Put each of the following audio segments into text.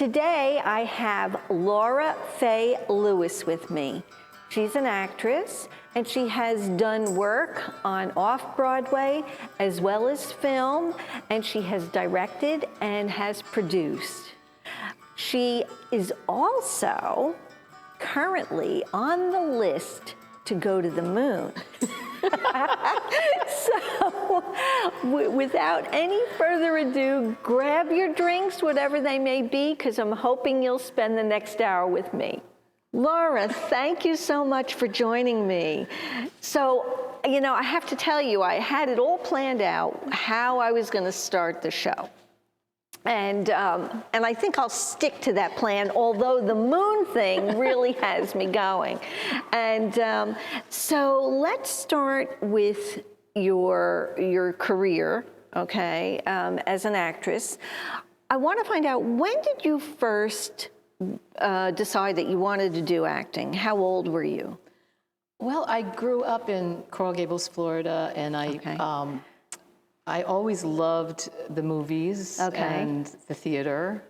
Today I have Laura Faye Lewis with me. She's an actress and she has done work on off-Broadway as well as film, and she has directed and has produced. She is also currently on the list to go to the moon. So, without any further ado, grab your drinks, whatever they may be, because I'm hoping you'll spend the next hour with me. Laura, thank you so much for joining me. So, I have to tell you, I had it all planned out how I was going to start the show. And I think I'll stick to that plan, although the moon thing really has me going. And so let's start with your career, okay, as an actress. I want to find out, when did you first decide that you wanted to do acting? How old were you? Well, I grew up in Coral Gables, Florida, and I always loved the movies and the theater,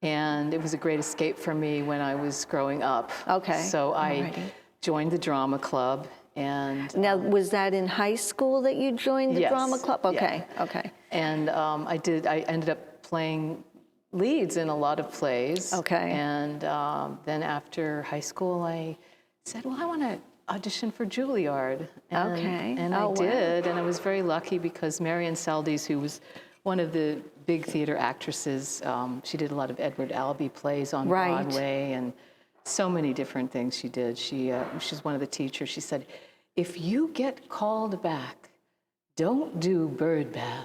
and it was a great escape for me when I was growing up. Okay. So I joined the drama club, and now, was that in high school that you joined the drama club? Okay, okay. And I ended up playing leads in a lot of plays. Okay. And then after high school, I said, well, I want to audition for Juilliard. And I did, and I was very lucky because Marion Seldes, who was one of the big theater actresses, she did a lot of Edward Albee plays on Broadway and so many different things she did. She's one of the teachers. She said, if you get called back, don't do Birdbath,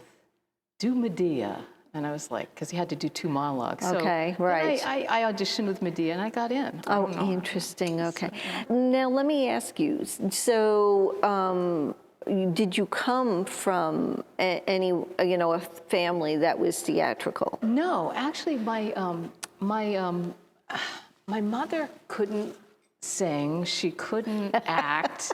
do Medea. And I was like, because he had to do 2 monologues. Okay, so right. I auditioned with Medea and I got in. Oh, interesting, okay. Now, let me ask you, so did you come from a family that was theatrical? No, actually, my mother couldn't sing. She couldn't act.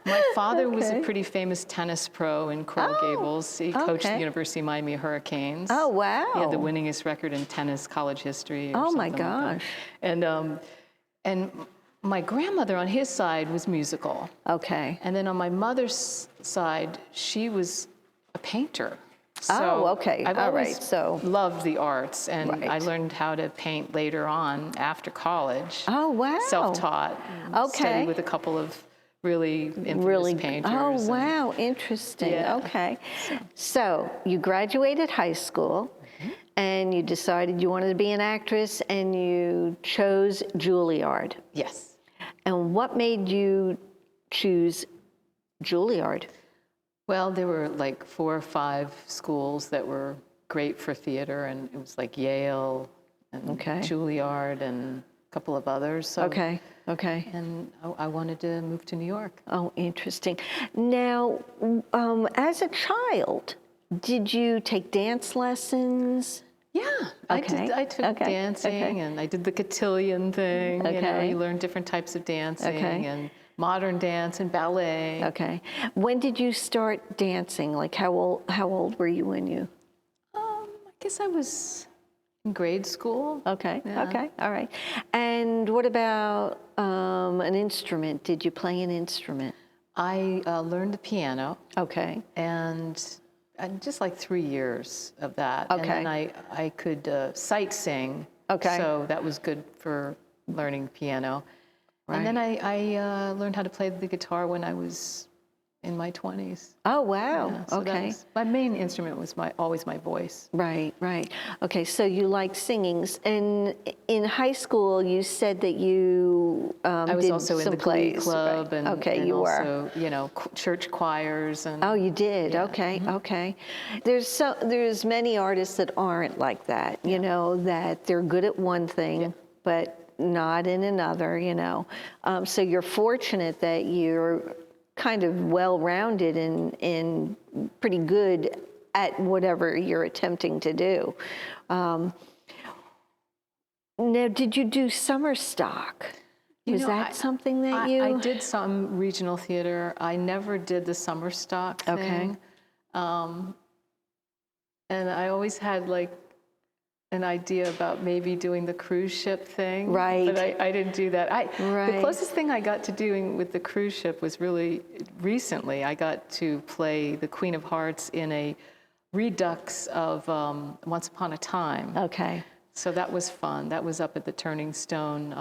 My father was a pretty famous tennis pro in Coral Gables. He coached the University of Miami Hurricanes. Oh, wow. He had the winningest record in tennis college history. Oh, my gosh. And my grandmother on his side was musical. Okay. And then on my mother's side, she was a painter. So okay. I've always loved the arts, and I learned how to paint later on after college. Oh, wow. Self-taught. Studied with a couple of really infamous painters. Oh, wow, interesting. Yeah. Okay. So you graduated high school, and you decided you wanted to be an actress, and you chose Juilliard. Yes. And what made you choose Juilliard? Well, there were like 4 or 5 schools that were great for theater, and it was like Yale and Juilliard and a couple of others. So, okay. And I wanted to move to New York. Oh, interesting. Now, as a child, did you take dance lessons? Yeah, I took dancing, and I did the cotillion thing. You learn different types of dancing and modern dance and ballet. Okay. When did you start dancing? Like, how old were you when you? I guess I was in grade school. Okay. Yeah. Okay. All right. And what about an instrument? Did you play an instrument? I learned the piano. Okay. And just like 3 years of that. Okay. And then I could sight sing. Okay. So that was good for learning piano. Right. And then I learned how to play the guitar when I was in my 20s. Oh, wow. Yeah, so okay. My main instrument was always my voice. Right. Okay, so you like singing. And in high school, you said that you I was did also some in the plays. Glee Club and, you also, church choirs. And, oh, you did? Yeah. Okay, okay. There's many artists that aren't like that, that they're good at one thing, but not in another, So you're fortunate that you're kind of well-rounded and pretty good at whatever you're attempting to do. Now, did you do summer stock? Was that something that I did some regional theater. I never did the summer stock thing. And I always had like an idea about maybe doing the cruise ship thing. Right. But I didn't do that. Right. The closest thing I got to doing with the cruise ship was really recently. I got to play the Queen of Hearts in a redux of Once Upon a Time. Okay. So that was fun. That was up at the Turning Stone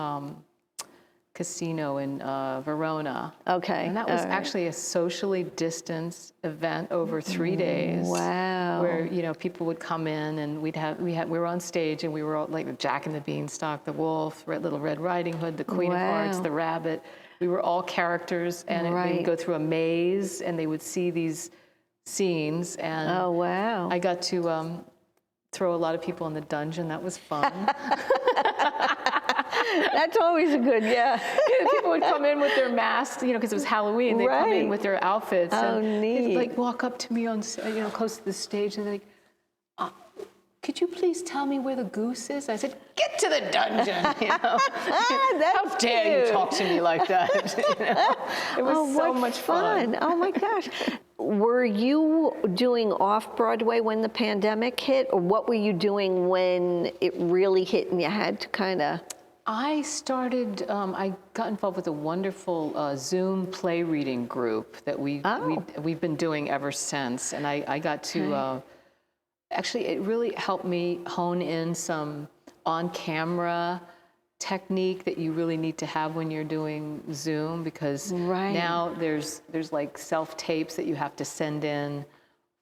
Casino in Verona. Okay. And that was actually a socially distanced event over 3 days. Wow. Where, you know, people would come in and we were on stage and we were all like Jack and the Beanstalk, the Wolf, Little Red Riding Hood, the Queen of Hearts, the Rabbit. We were all characters, and we'd go through a maze and they would see these scenes. And oh, wow. I got to throw a lot of people in the dungeon. That was fun. That's always a good, People would come in with their masks, you know, because it was Halloween. They'd come in with their outfits. Oh, and neat. they'd like walk up to me on, you know, close to the stage, and they're like, could you please tell me where the goose is? I said, get to the dungeon, you know. How dare you talk to me like that? You know? It was so much fun. Oh my gosh. Were you doing off-Broadway when the pandemic hit, or what were you doing when it really hit and you had to kind of... I started, I got involved with a wonderful Zoom play reading group that we've been doing ever since. And I got to, actually it really helped me hone in some on-camera technique that you really need to have when you're doing Zoom, because now there's like self-tapes that you have to send in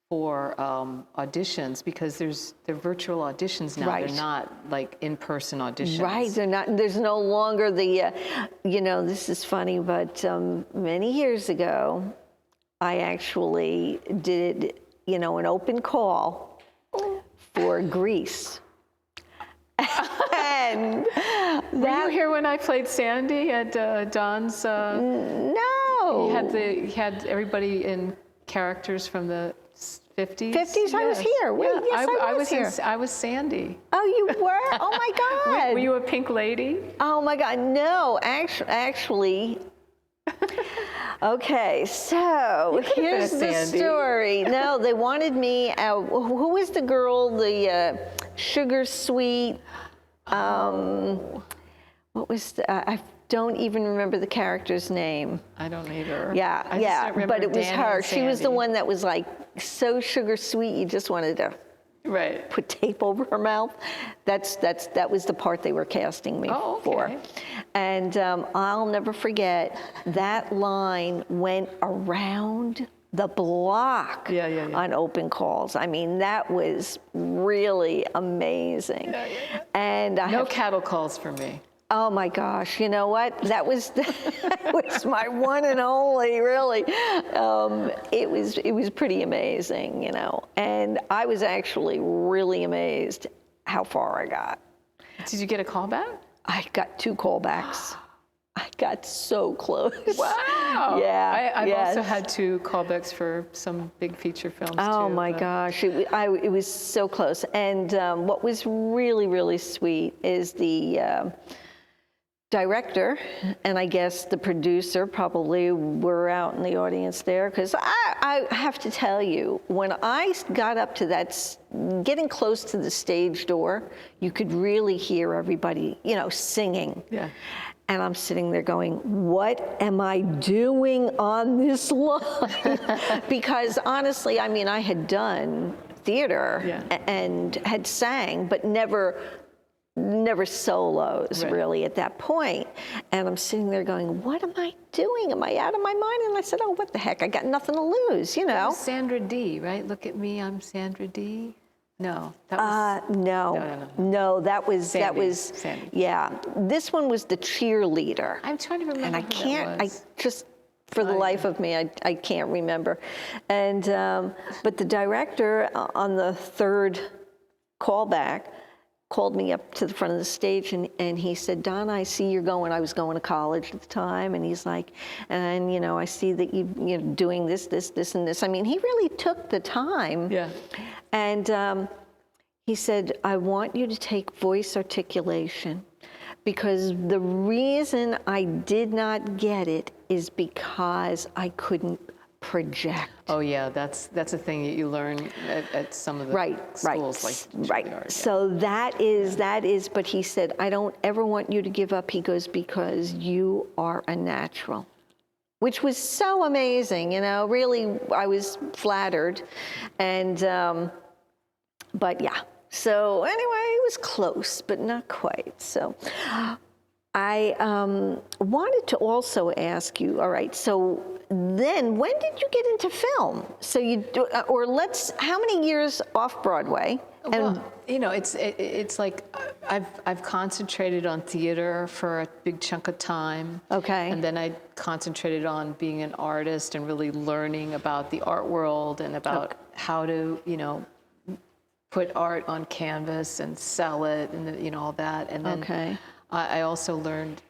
for auditions, because they're virtual auditions now. They're not like in-person auditions. Right, they're not. There's no longer the, you know, this is funny, but many years ago, I actually did, you know, an open call for Grease. And were you here when I played Sandy at Don's? No. He had everybody in characters from the 50s? 50s, yes. I was here. Well, yes, I was here. I was Sandy. Oh, you were? Oh, my God. Were you a pink lady? Oh, my God. No, actually. Okay, so here's the story. No, they wanted me, who was the girl, the sugar sweet, what was I don't even remember the character's name. I don't either. Yeah, but it was her. She was the one that was like so sugar sweet, you just wanted to put tape over her mouth. That was the part they were casting me for. And I'll never forget, that line went around the block on open calls. I mean, that was really amazing. And no cattle calls for me. Oh my gosh, you know what? That was my one and only, really. It was pretty amazing, you know. And I was actually really amazed how far I got. Did you get a callback? I got 2 callbacks. I got so close. Wow. Yeah. I've also had 2 callbacks for some big feature films too. Oh my gosh, it was so close. And what was really, really sweet is the director, and I guess the producer probably were out in the audience there, because I have to tell you, when I got up to that, getting close to the stage door, you could really hear everybody, you know, singing. Yeah. And I'm sitting there going, what am I doing on this line? Because honestly, I mean, I had done theater and had sang, but never solos really at that point. And I'm sitting there going, what am I doing? Am I out of my mind? And I said, oh, what the heck? I got nothing to lose, you know. That was Sandra Dee, right? Look at me, I'm Sandra Dee. No, that was... No, that was Sandy. Yeah. This one was the cheerleader. I'm trying to remember and I who can't, that was. I just, for the life of me, I can't remember. And, but the director on the 3rd callback called me up to the front of the stage, and he said, Donna, I see you're going, I was going to college at the time, and he's like, and you know, I see that you're doing this, and this. I mean, he really took the time. Yeah. And he said, I want you to take voice articulation, because the reason I did not get it is because I couldn't project. Oh yeah, that's a thing that you learn at some of the schools like Juilliard. Yeah. So that is, but he said, I don't ever want you to give up. He goes, because you are a natural, which was so amazing, really, I was flattered. And, but yeah, so anyway, it was close, but not quite. So I wanted to also ask you, all right, so then when did you get into film? So how many years off Broadway? And well, it's like I've concentrated on theater for a big chunk of time. Okay. And then I concentrated on being an artist and really learning about the art world and about how to, put art on canvas and sell it and, all that. And then I also learned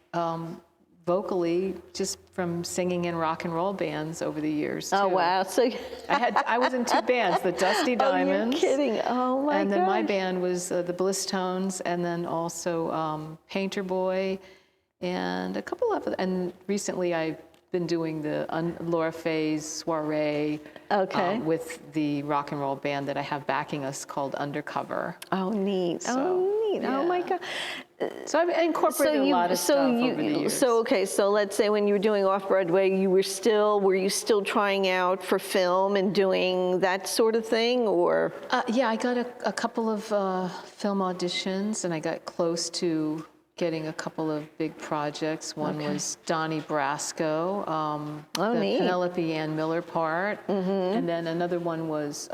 vocally just from singing in rock and roll bands over the years, too. Oh, wow. So I was in 2 bands, the Dusty Diamonds. Oh, you're kidding. Oh, my God. And then my band was the Bliss Tones, and then also Painter Boy, and a couple of, and recently I've been doing the Laura Faye's soiree with the rock and roll band that I have backing us called Undercover. Oh, neat. Yeah. Oh, my God. So I've incorporated a lot of stuff over the years. So let's say when you were doing Off-Broadway, were you still trying out for film and doing that sort of thing, or? Yeah, I got a couple of film auditions, and I got close to getting a couple of big projects. One was Donnie Brasco, the neat. Penelope Ann Miller part, and then another one was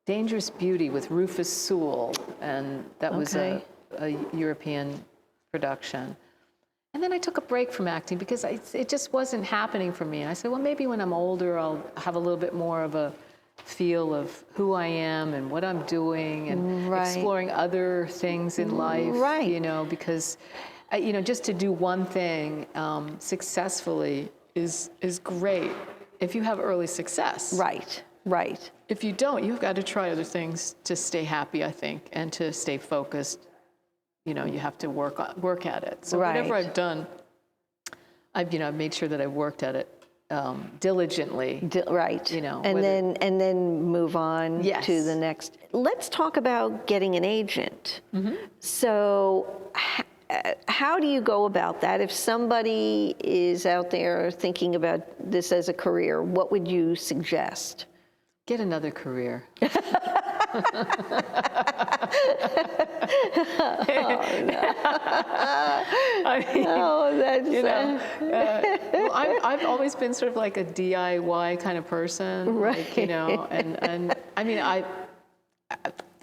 Dangerous Beauty with Rufus Sewell, and that was a European production. And then I took a break from acting because it just wasn't happening for me. And I said, well, maybe when I'm older, I'll have a little bit more of a feel of who I am and what I'm doing and exploring other things in life, because, just to do one thing successfully is great if you have early success. Right. If you don't, you've got to try other things to stay happy, I think, and to stay focused. You have to work at it. So whatever I've done, I've made sure that I've worked at it diligently. And then move on to the next. Let's talk about getting an agent. So how do you go about that? If somebody is out there thinking about this as a career, what would you suggest? Get another career. I've always been sort of like a DIY kind of person, and I mean, I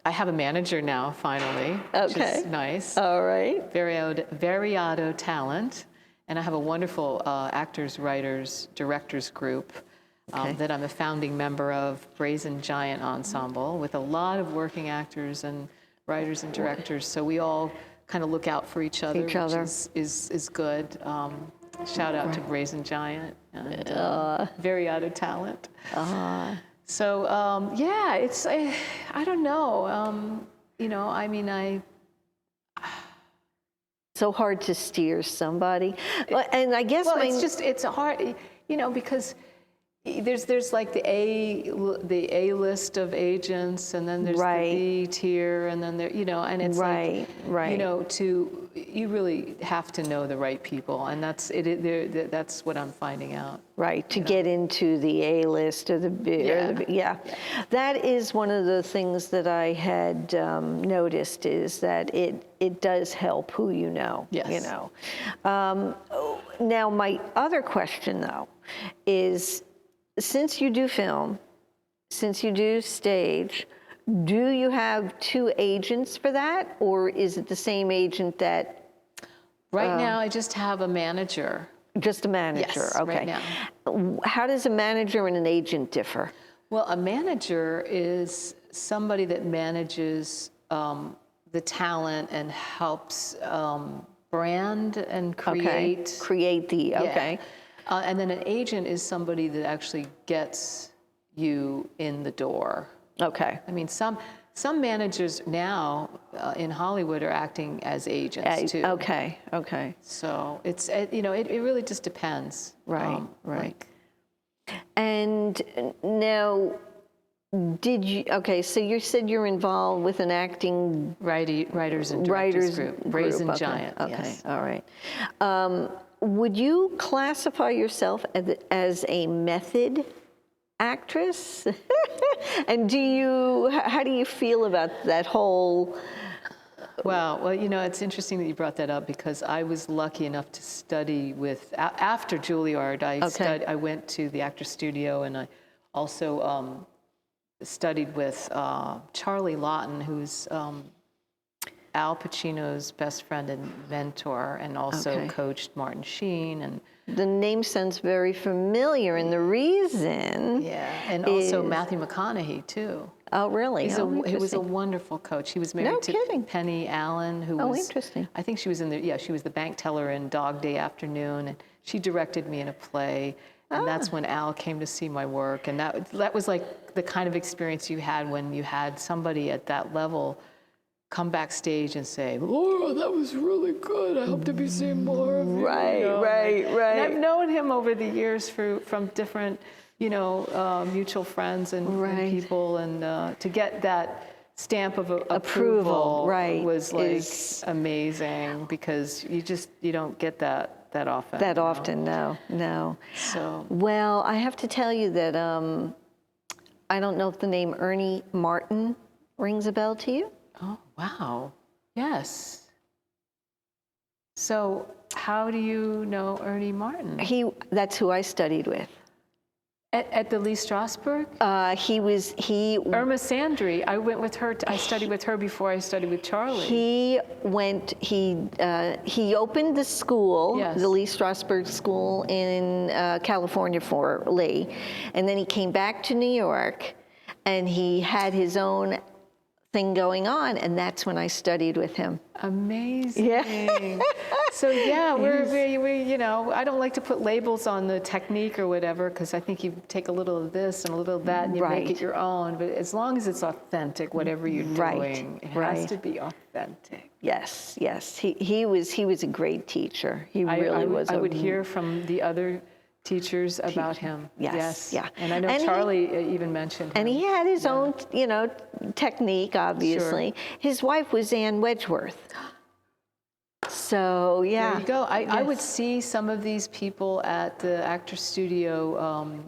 have a manager now, finally, which is nice. All right. Variado talent, and I have a wonderful actors, writers, directors group. That I'm a founding member of, Brazen Giant Ensemble, with a lot of working actors and writers and directors. So we all kind of look out for each other, which is good. Shout out to Brazen Giant and Variado Talent. So it's I don't know. So hard to steer somebody, and I guess it's hard, because there's like the A list of agents, and then there's the B tier, and then there, and it's you really have to know the right people, and that's it. That's what I'm finding out. Right, to get into the A list or the B. That is one of the things that I had noticed, is that it does help who you know. Yes. Now, my other question, though, is, since you do film, since you do stage, do you have 2 agents for that, or is it the same agent that? Right now, I just have a manager. Just a manager, yes, okay. Right now. How does a manager and an agent differ? Well, a manager is somebody that manages the talent and helps brand and create. And then an agent is somebody that actually gets you in the door. Okay. I mean, some managers now in Hollywood are acting as agents too. Okay, okay. So it's, you know, it really just depends. Right, right. And now, did you, okay, so you said you're involved with an acting... Writers and directors group, Brazen Giant, okay, yes. All right. Would you classify yourself as a method actress? And how do you feel about that whole... Well, you know, it's interesting that you brought that up because I was lucky enough to study with, after Juilliard, I went to the Actors Studio, and I also studied with Charlie Lawton, who's Al Pacino's best friend and mentor, and also coached Martin Sheen. And the name sounds very familiar, and the reason and also Matthew McConaughey, too. Oh, really? He was a wonderful coach. He was married to Penny Allen, who was... interesting. I think she was she was the bank teller in Dog Day Afternoon, and she directed me in a play. And that's when Al came to see my work. And that was like the kind of experience you had when you had somebody at that level come backstage and say, "Laura, that was really good. I hope to be seeing more of you." Right, you know? right. And I've known him over the years from different, you know, mutual friends and people, and to get that stamp of approval was like amazing, because you don't get that often. That often, no. So, well, I have to tell you that I don't know if the name Ernie Martin rings a bell to you. Oh, wow. Yes. So how do you know Ernie Martin? That's who I studied with. At the Lee Strasberg? Irma Sandry. I went with her. I studied with her before I studied with Charlie. He opened the school, the Lee Strasberg School in California for Lee. And then he came back to New York, and he had his own thing going on, and that's when I studied with him. Amazing. Yeah. So yeah, we you know, I don't like to put labels on the technique or whatever, because I think you take a little of this and a little of that and you make it your own. But as long as it's authentic, whatever you're doing, it has to be authentic. Yes. He was a great teacher. He really was. I would hear from the other teachers about him. Yes. And I know Charlie even mentioned him. And he had his own, you know, technique, obviously. Sure. His wife was Ann Wedgeworth. So, yeah. There you go. I would see some of these people at the Actors Studio.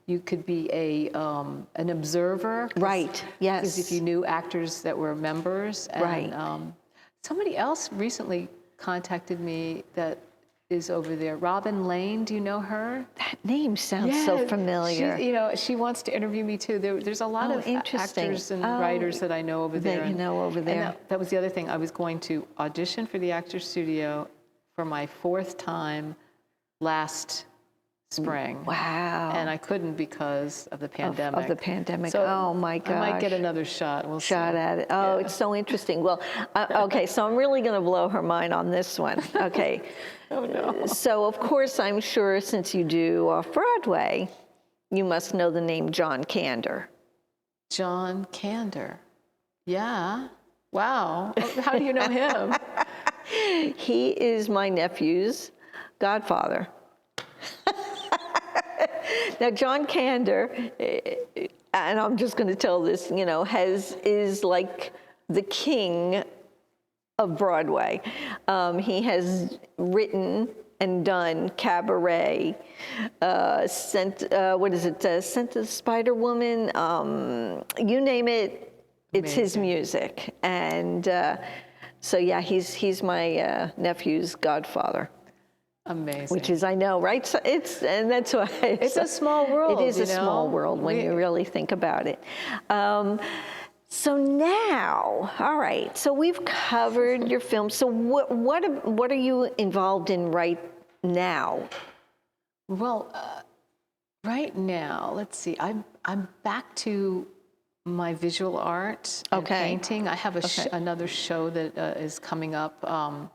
You could be an observer. Right, yes. Because if you knew actors that were members. And, somebody else recently contacted me that is over there. Robin Lane, do you know her? That name sounds so familiar. She wants to interview me too. There's a lot of actors and writers that I know over there. That you know over there. And that was the other thing. I was going to audition for the Actors Studio for my 4th time last spring. Wow. And I couldn't because of the pandemic. Of the pandemic. So oh my gosh. I might get another shot. We'll see. At it. Oh, it's so interesting. Well, okay, so I'm really going to blow her mind on this one. Okay. Oh no. So of course, I'm sure since you do off-Broadway, you must know the name John Kander. John Kander. Yeah. Wow. How do you know him? He is my nephew's godfather. Now, John Kander, and I'm just going to tell this, you know, is like the king of Broadway. He has written and done Cabaret, Scent to the Spider Woman, you name it, it's his music. And so yeah, he's my nephew's godfather. Amazing. Which is, I know, right? So that's why it's a small world. It is a small world when you really think about it. So now, all right. So we've covered your film. So what are you involved in right now? Well, right now, let's see. I'm back to my visual art and painting. I have another show that is coming up.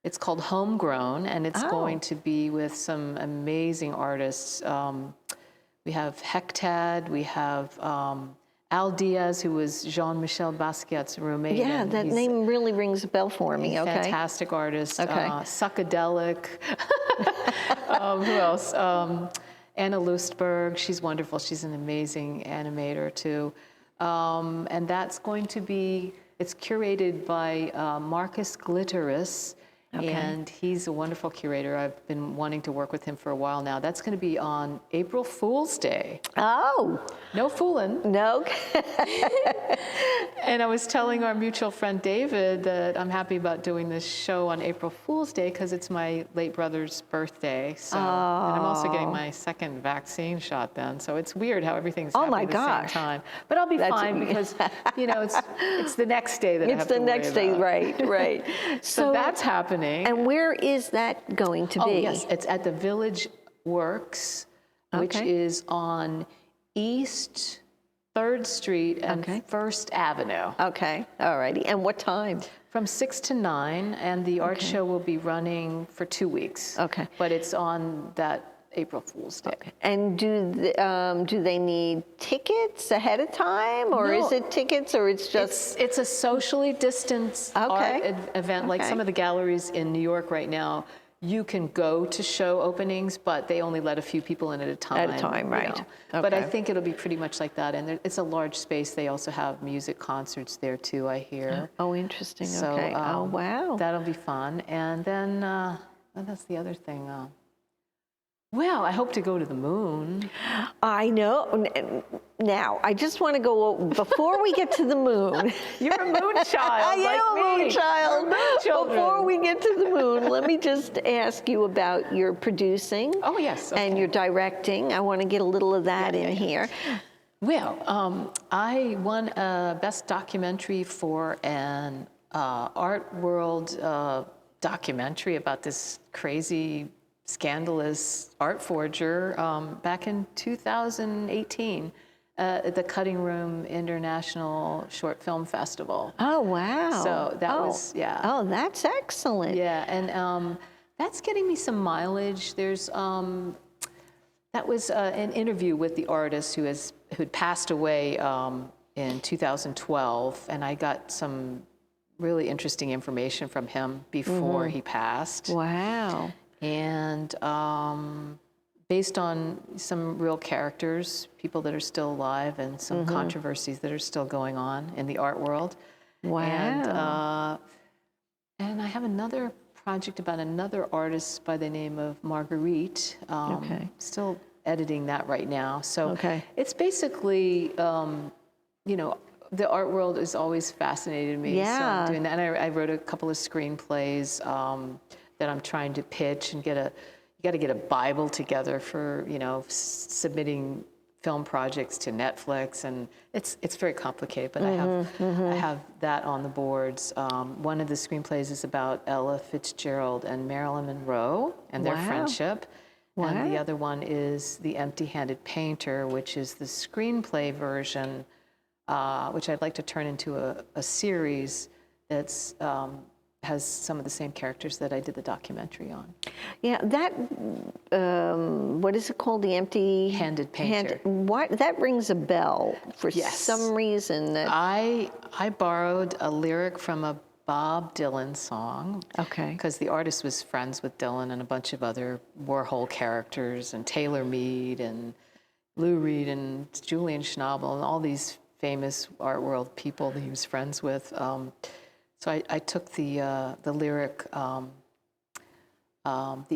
It's called Homegrown, and it's going to be with some amazing artists. We have Hectad, we have Al Diaz, who was Jean-Michel Basquiat's roommate. Yeah, that name really rings a bell for me. Okay. Fantastic artist. Okay. Psychedelic. Who else? Anna Lustberg. She's wonderful. She's an amazing animator too. And that's going to be, it's curated by Marcus Glitteris. Okay. And he's a wonderful curator. I've been wanting to work with him for a while now. That's going to be on April Fool's Day. Oh. No fooling. No. And I was telling our mutual friend David that I'm happy about doing this show on April Fool's Day because it's my late brother's birthday. So, and I'm also getting my second vaccine shot then. So it's weird how everything's happening at the same time. But I'll be fine because, you know, it's the next day that I have to worry about. It's the next day, right. So that's happening. And where is that going to be? Oh, yes, it's at the Village Works, which is on East 3rd Street and 1st Avenue. Okay, all righty. And what time? From 6 to 9, and the art show will be running for 2 weeks. Okay. But it's on that April Fool's Day. Okay. And do they need tickets ahead of time, or is it tickets, or it's just? It's a socially distanced art event. Like some of the galleries in New York right now, you can go to show openings, but they only let a few people in at a time. At a time, right. You know. But I think it'll be pretty much like that. And it's a large space. They also have music concerts there too, I hear. Oh, interesting. So, okay. Oh, wow. That'll be fun. And then, that's the other thing. Well, I hope to go to the moon. I know. Now, I just want to go, before we get to the moon. You're a moon child. I am a moon child. Before we get to the moon, let me just ask you about your producing. Oh, yes. Okay. And your directing. I want to get a little of that in here. Well, I won a Best Documentary for an art world documentary about this crazy, scandalous art forger back in 2018 at the Cutting Room International Short Film Festival. Oh, wow. So that was, Oh, that's excellent. Yeah, and that's getting me some mileage. There's, that was an interview with the artist who'd passed away in 2012, and I got some really interesting information from him before he passed. Wow. And based on some real characters, people that are still alive, and some controversies that are still going on in the art world. Wow. And I have another project about another artist by the name of Marguerite. Still editing that right now. So it's basically, you know, the art world has always fascinated me. Yeah. So I'm doing that. And I wrote a couple of screenplays that I'm trying to pitch, and you got to get a Bible together for, you know, submitting film projects to Netflix, and it's very complicated, but I have that on the boards. One of the screenplays is about Ella Fitzgerald and Marilyn Monroe and their friendship. And the other one is The Empty-Handed Painter, which is the screenplay version, which I'd like to turn into a series that's has some of the same characters that I did the documentary on. Yeah, that, what is it called? The Empty-Handed Painter. That rings a bell for some reason. That I borrowed a lyric from a Bob Dylan song. Okay. Because the artist was friends with Dylan and a bunch of other Warhol characters, and Taylor Mead and Lou Reed and Julian Schnabel and all these famous art world people that he was friends with. So I took the lyric, The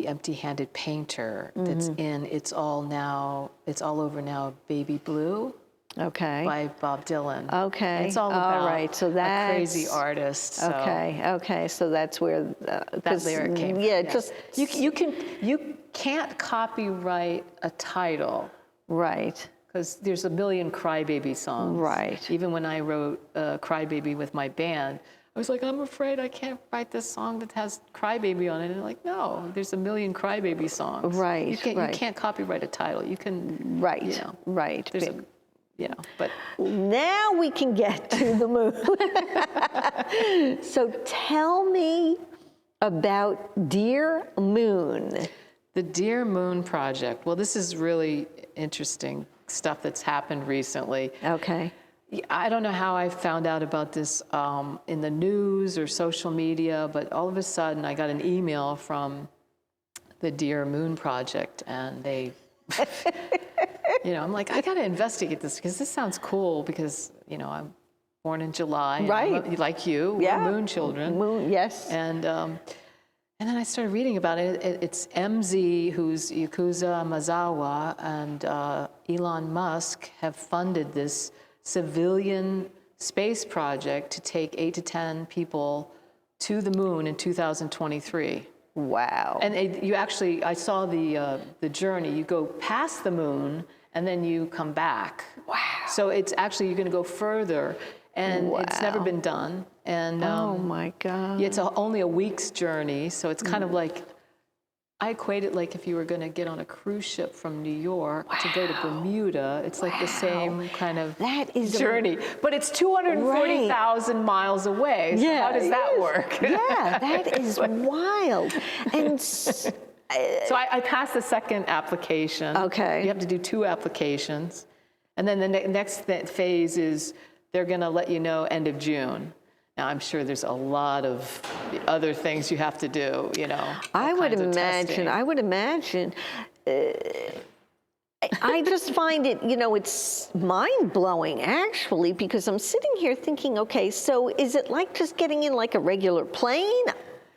Empty-Handed Painter, that's in It's All Over Now, Baby Blue. By Bob Dylan. It's all about so that's a crazy artist. So so that's where that lyric came from. Yeah, just you can't copyright a title. Right. Because there's a million Crybaby songs. Right. Even when I wrote Crybaby with my band, I was like, I'm afraid I can't write this song that has Crybaby on it. And they're like, no, there's a million Crybaby songs. Right. You can't copyright a title. You can. Right. You know, right. You know, but now we can get to the moon. So tell me about Dear Moon. The Dear Moon project. Well, this is really interesting stuff that's happened recently. I don't know how I found out about this in the news or social media, but all of a sudden I got an email from the Dear Moon Project, and they, I'm like, I got to investigate this because this sounds cool because, I'm born in July. Right. Like you, we're moon children. Moon, yes. And then I started reading about it. It's MZ, who's Yakuza Mazawa, and Elon Musk have funded this civilian space project to take 8 to 10 people to the moon in 2023. Wow. And I saw the journey. You go past the moon and then you come back. Wow. So it's actually, you're going to go further, and it's never been done. And oh my God. It's only a week's journey. So it's kind of like, I equate it like if you were going to get on a cruise ship from New York to go to Bermuda. It's like the same kind of journey. But it's 240,000 miles away. So how does that work? Yeah, that is wild. And so I passed the second application. Okay. You have to do 2 applications. And then the next phase is they're going to let you know end of June. Now, I'm sure there's a lot of other things you have to do, I would imagine. I just find it, it's mind-blowing, actually, because I'm sitting here thinking, okay, so is it like just getting in like a regular plane?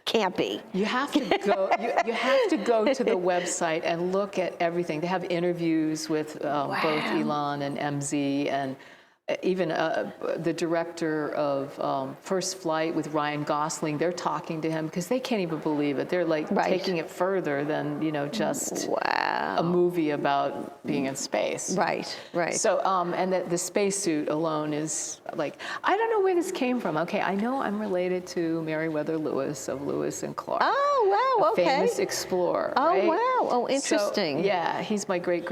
Can't be. You have to go. You have to go to the website and look at everything. They have interviews with both Elon and MZ, and even the director of First Flight with Ryan Gosling. They're talking to him because they can't even believe it. They're like taking it further than just a movie about being in space. Right. So and the spacesuit alone is like, I don't know where this came from. Okay, I know I'm related to Meriwether Lewis of Lewis and Clark. Oh wow, okay. Famous explorer. Oh right? wow, oh interesting. So, yeah, he's my great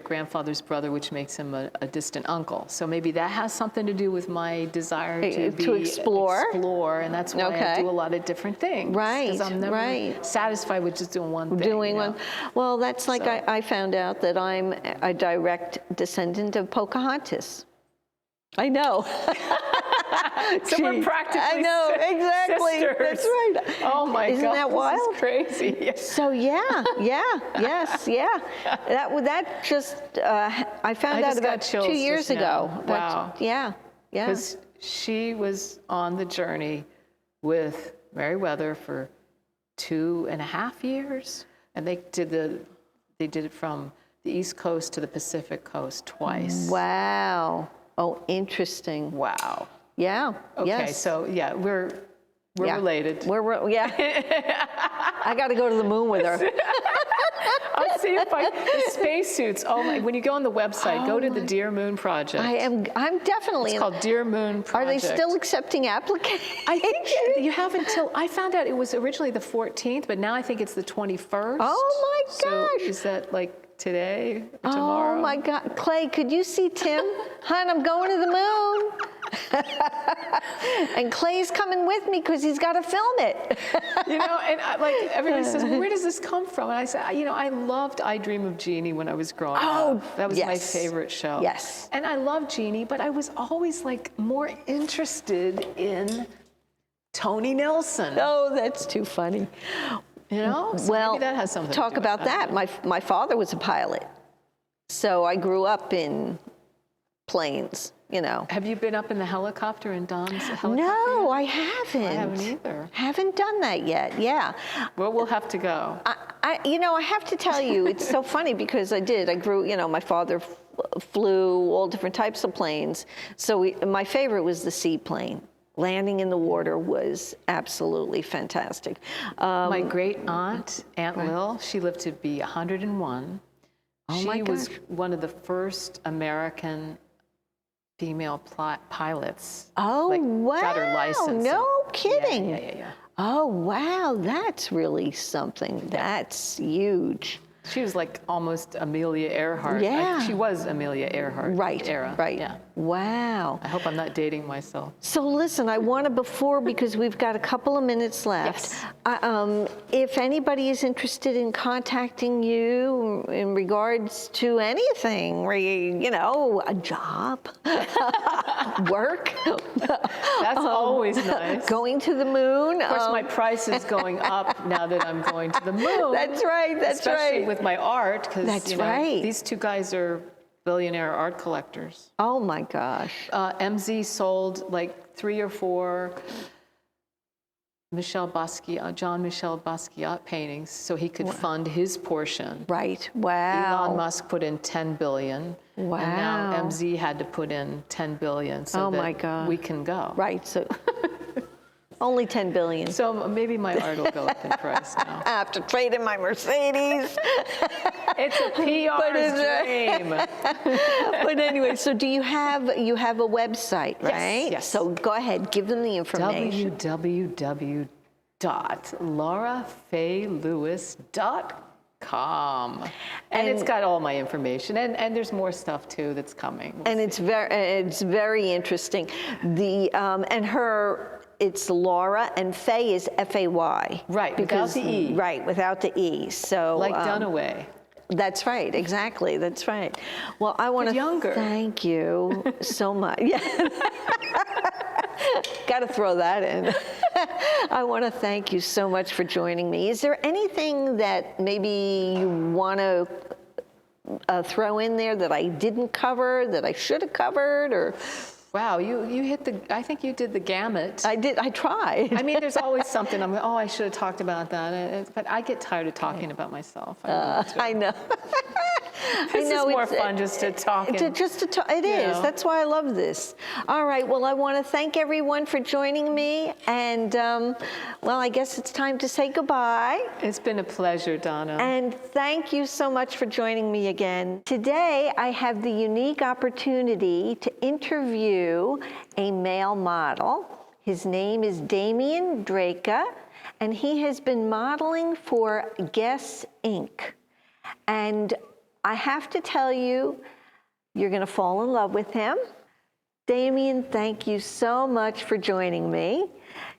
grandfather's brother, which makes him a distant uncle. So maybe that has something to do with my desire to explore, and that's why I do a lot of different things. Right, because I'm never satisfied with just doing one thing. Well, that's like I found out that I'm a direct descendant of Pocahontas. I know. So we're practically I know, exactly. sisters. That's right. Oh my God. Isn't that wild? This is crazy. So that just I found out about 2 years ago. Wow. Yeah. Because she was on the journey with Meriwether for 2.5 years, and they did it from the East Coast to the Pacific Coast twice. Wow. Oh, interesting. Wow. Yeah. Okay. So we're related. I got to go to the moon with her. I'll see if the spacesuits. Oh my! When you go on the website, go to the Dear Moon Project. I'm definitely. It's called Dear Moon Project. Are they still accepting applications? I think you have until. I found out it was originally the 14th, but now I think it's the 21st. Oh my gosh! So is that like today or tomorrow? Oh my God, Clay, could you see Tim? Hon, I'm going to the moon. And Clay's coming with me because he's got to film it. And everybody says, well, where does this come from? And I said, I loved I Dream of Jeannie when I was growing up. That was my favorite show. Yes. And I loved Jeannie, but I was always like more interested in Tony Nelson. Oh, that's too funny. So well, maybe that has something talk to do about with that. My father was a pilot, so I grew up in planes. Have you been up in the helicopter in Don's helicopter? No, I haven't. I haven't either. Haven't done that yet. Yeah. Well, we'll have to go. I have to tell you, it's so funny because I grew. My father flew all different types of planes. So my favorite was the seaplane. Landing in the water was absolutely fantastic. My great aunt, Aunt Lil, she lived to be 101. She was one of the first American female pilots. Oh, wow. Got her license. No kidding. Yeah. Oh, wow. That's really something. That's huge. She was like almost Amelia Earhart. Yeah. She was Amelia Earhart era. Right. Wow. I hope I'm not dating myself. So listen, I want to, because we've got a couple of minutes left, Yes. If anybody is interested in contacting you in regards to anything, a job, work. That's always nice. Going to the moon. Of course, my price is going up now that I'm going to the moon. That's right, Especially with my art, because right. These two guys are billionaire art collectors. Oh my gosh. MZ sold like 3 or 4 John Michel Basquiat paintings so he could fund his portion. Right. Wow. Elon Musk put in $10 billion. Wow. And now MZ had to put in $10 billion so that we can go. Right. So only 10 billion. So maybe my art will go up in price now. I have to trade in my Mercedes. It's a PR's dream. But anyway, so do you have a website, right? Yes. So go ahead, give them the information. www.laurafayelewis.com. And it's got all my information, and there's more stuff too that's coming. And it's very interesting. It's Laura, and Fay is F-A-Y. Right, without the E. Right, without the E. So like Dunaway. That's right, exactly. That's right. Well, I want to thank you so much. Yeah. Got to throw that in. I want to thank you so much for joining me. Is there anything that maybe you want to throw in there that I didn't cover, that I should have covered, or? Wow, you hit I think you did the gamut. I did, I tried. I mean, there's always something I should have talked about that. But I get tired of talking about myself. I know. This is more fun just to talk. It is. That's why I love this. All right. Well, I want to thank everyone for joining me. And, I guess it's time to say goodbye. It's been a pleasure, Donna. And thank you so much for joining me again. Today, I have the unique opportunity to interview a male model. His name is Damian Grzejka, and he has been modeling for Guess Inc. And I have to tell you, you're going to fall in love with him. Damian, thank you so much for joining me.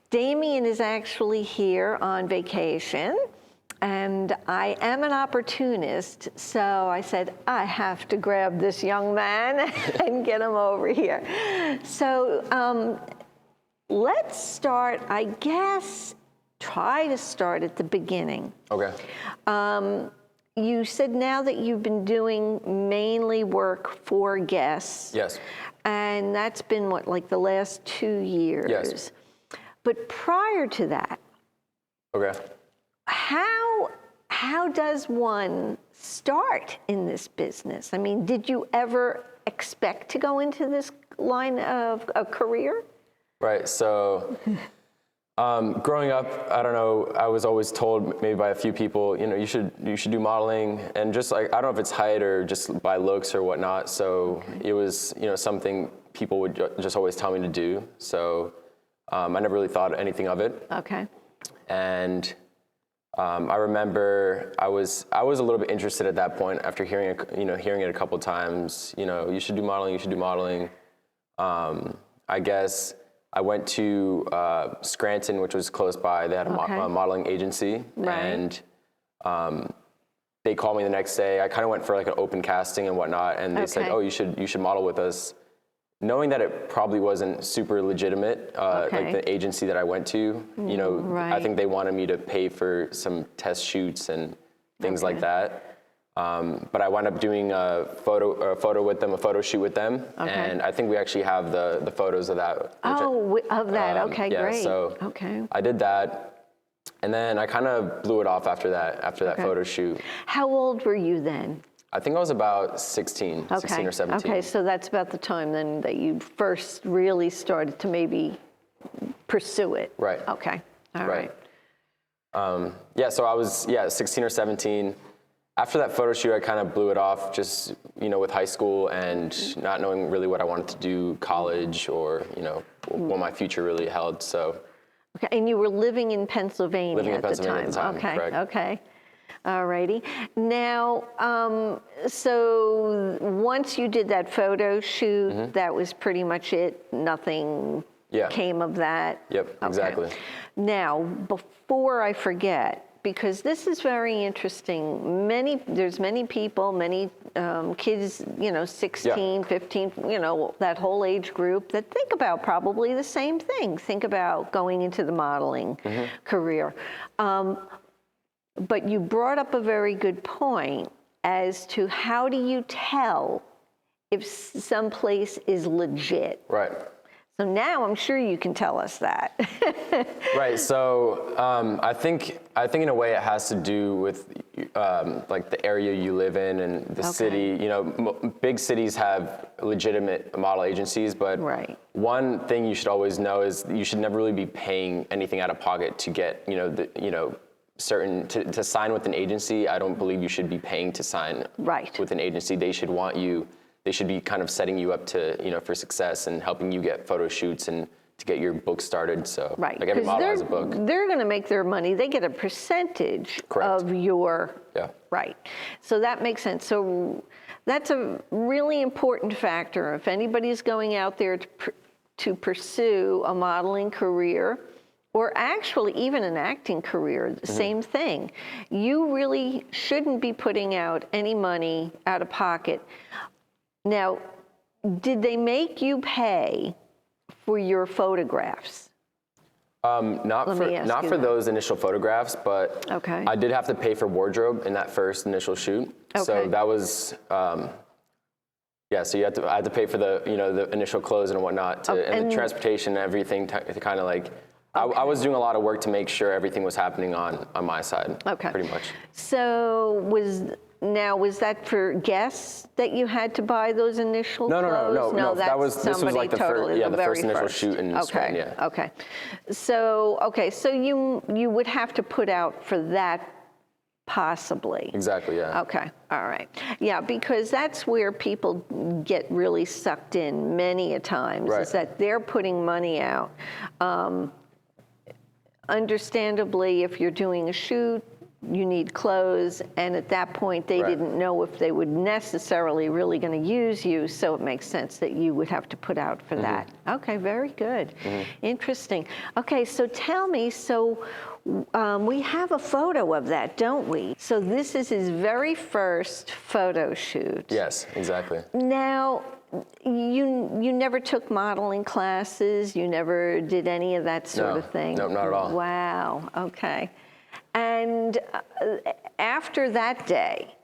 Damian is actually here on vacation, and I am an opportunist, so I said, I have to grab this young man and get him over here. So let's start, I guess, try to start at the beginning. Okay. You said now that you've been doing mainly work for Guess. Yes. And that's been what, like the last 2 years? Yes. But prior to that, okay, how does one start in this business? I mean, did you ever expect to go into this line of a career? Right. So growing up, I don't know, I was always told maybe by a few people, you should do modeling, and just like, I don't know if it's height or just by looks or whatnot. So it was, something people would just always tell me to do. So I never really thought anything of it. Okay. And I remember I was a little bit interested at that point after hearing it a couple times. You should do modeling. You should do modeling. I guess I went to Scranton, which was close by. They had a modeling agency, and they called me the next day. I kind of went for like an open casting and whatnot, and they said, "Oh, you should model with us," knowing that it probably wasn't super legitimate, like the agency that I went to. I think they wanted me to pay for some test shoots and things like that. But I wound up doing a photo with them, a photo shoot with them, and I think we actually have the photos of that. Okay, great. So I did that, and then I kind of blew it off after that photo shoot. How old were you then? I think I was about 16 or 17. Okay, so that's about the time then that you first really started to maybe pursue it. Right. Okay, all right. So I was 16 or 17. After that photo shoot, I kind of blew it off, just with high school and not knowing really what I wanted to do, college, or what my future really held. So. Okay, and you were living in Pennsylvania at the time. Correct. Okay. All righty. Now, so once you did that photo shoot, that was pretty much it? Nothing came of that? Yep, exactly. Now, before I forget, because this is very interesting, there's many people, many kids, 16, 15, that whole age group that think about probably the same thing, think about going into the modeling career. But you brought up a very good point as to how do you tell if someplace is legit? Right. So now I'm sure you can tell us that. Right. So I think in a way it has to do with like the area you live in and the city. Big cities have legitimate model agencies, but one thing you should always know is you should never really be paying anything out of pocket to get to sign with an agency. I don't believe you should be paying to sign with an agency. They should want you. They should be kind of setting you up to, for success and helping you get photo shoots and to get your book started. So like every model has a book. They're going to make their money. They get a percentage of your, right. So that makes sense. So that's a really important factor. If anybody's going out there to pursue a modeling career, or actually even an acting career, the same thing. You really shouldn't be putting out any money out of pocket. Now, did they make you pay for your photographs? Not for those initial photographs, but I did have to pay for wardrobe in that first initial shoot. So that was, so I had to pay for the initial clothes and whatnot, and the transportation and everything to kind of like, I was doing a lot of work to make sure everything was happening on my side, pretty much. So was that for guests that you had to buy those initial clothes? No. This was like the first initial shoot in Scranton, yeah. Okay. So you would have to put out for that possibly. Exactly, yeah. Okay, all right. Yeah, because that's where people get really sucked in many a times, is that they're putting money out. Understandably, if you're doing a shoot, you need clothes, and at that point they didn't know if they would necessarily really going to use you, so it makes sense that you would have to put out for that. Okay, very good. Interesting. Okay, so tell me, we have a photo of that, don't we? So this is his very first photo shoot. Yes, exactly. Now, you never took modeling classes? You never did any of that sort of thing? No, not at all. Wow, okay. And after that day,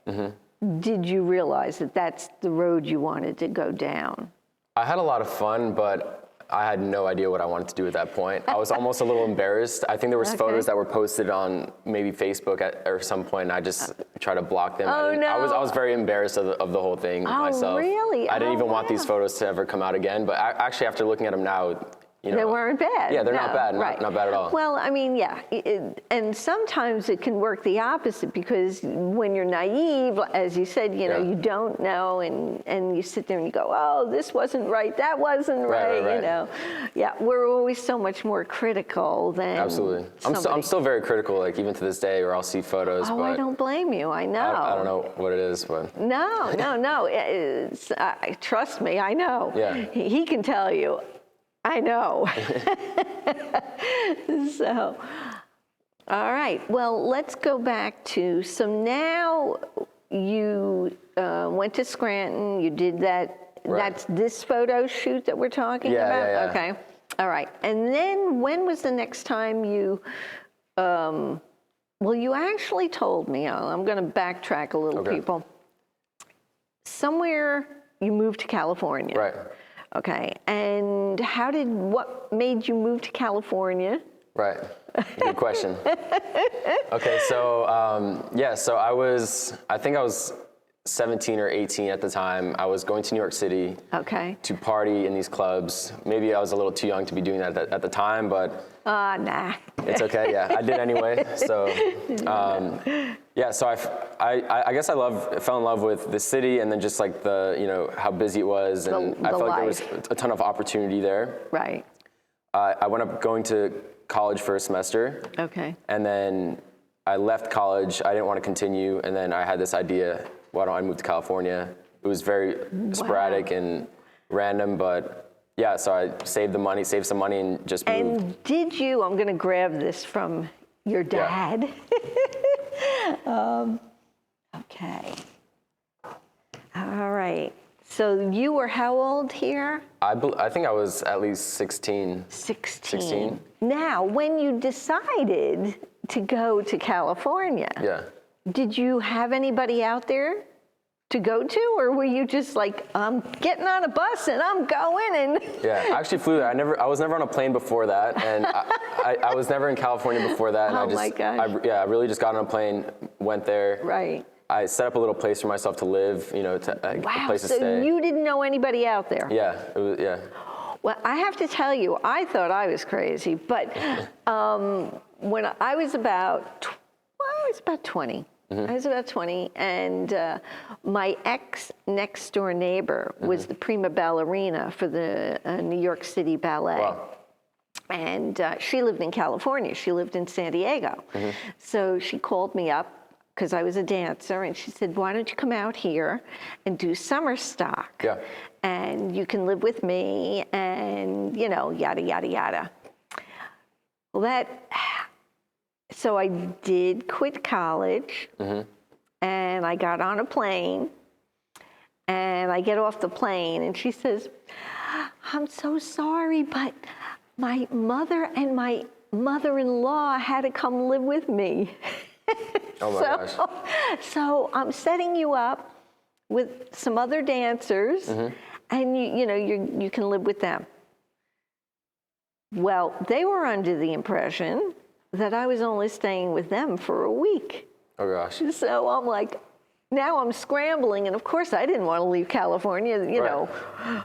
did you realize that that's the road you wanted to go down? I had a lot of fun, but I had no idea what I wanted to do at that point. I was almost a little embarrassed. I think there was photos that were posted on maybe Facebook or some point, and I just tried to block them. I was very embarrassed of the whole thing myself. Really? I didn't even want these photos to ever come out again, but actually after looking at them now, they weren't bad. Yeah, they're not bad, not bad at all. Well, I mean, and sometimes it can work the opposite, because when you're naive, as you said, you don't know, and you sit there and you go, oh, this wasn't right, that wasn't right. Yeah, we're always so much more critical than Absolutely. I'm still very critical, like even to this day, where I'll see photos. Oh, I don't blame you, I know. I don't know what it is, but. No. Trust me, I know. Yeah. He can tell you. I know. So, all right. Well, let's go back to, so now you went to Scranton, you did that, that's this photo shoot that we're talking about? Yeah. Okay. All right. And then when was the next time you, well, you actually told me, I'm going to backtrack a little, people. Somewhere you moved to California. Right. Okay, and what made you move to California? Right, good question. Okay, so I think I was 17 or 18 at the time. I was going to New York City to party in these clubs. Maybe I was a little too young to be doing that at the time, but nah. It's okay, yeah, I did anyway. So, so I guess I fell in love with the city, and then just like how busy it was, and I felt like there was a ton of opportunity there. Right. I went up going to college for a semester. Okay. And then I left college. I didn't want to continue, and then I had this idea: why don't I move to California? It was very sporadic and random, but yeah. So I saved some money, and just moved. And did you? I'm going to grab this from your dad. Yeah. Okay. All right. So you were how old here? I think I was at least 16. 16. Now, when you decided to go to California, did you have anybody out there to go to, or were you just like, I'm getting on a bus and I'm going? And yeah, I actually flew there. I was never on a plane before that, and I was never in California before that. And my gosh. I really just got on a plane, went there. Right. I set up a little place for myself to live, a place to stay. So you didn't know anybody out there? Yeah, it was, yeah. Well, I have to tell you, I thought I was crazy, but when I was about 20. I was about 20, and my next door neighbor was the prima ballerina for the New York City Ballet. Wow. And she lived in California. She lived in San Diego. So she called me up because I was a dancer, and she said, why don't you come out here and do summer stock? Yeah. And you can live with me, and, yada, yada, yada. Well, so I did quit college, and I got on a plane, and I get off the plane, and she says, I'm so sorry, but my mother and my mother-in-law had to come live with me. Oh my gosh. So I'm setting you up with some other dancers, and you can live with them. Well, they were under the impression that I was only staying with them for a week. Oh gosh. So I'm like, now I'm scrambling, and of course I didn't want to leave California.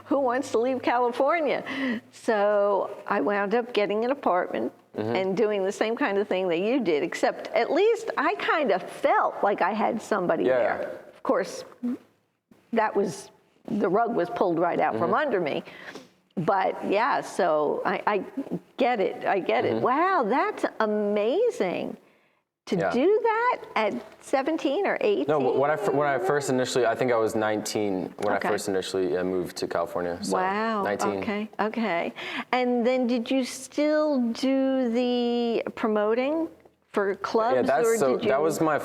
Who wants to leave California? So I wound up getting an apartment and doing the same kind of thing that you did, except at least I kind of felt like I had somebody there. Of course, the rug was pulled right out from under me. But yeah, so I get it. I get it. Wow, that's amazing. To do that at 17 or 18? No, when I first initially, I think I was 19 when I first initially moved to California. So wow. 19. Okay. And then did you still do the promoting for clubs? Yeah, that was my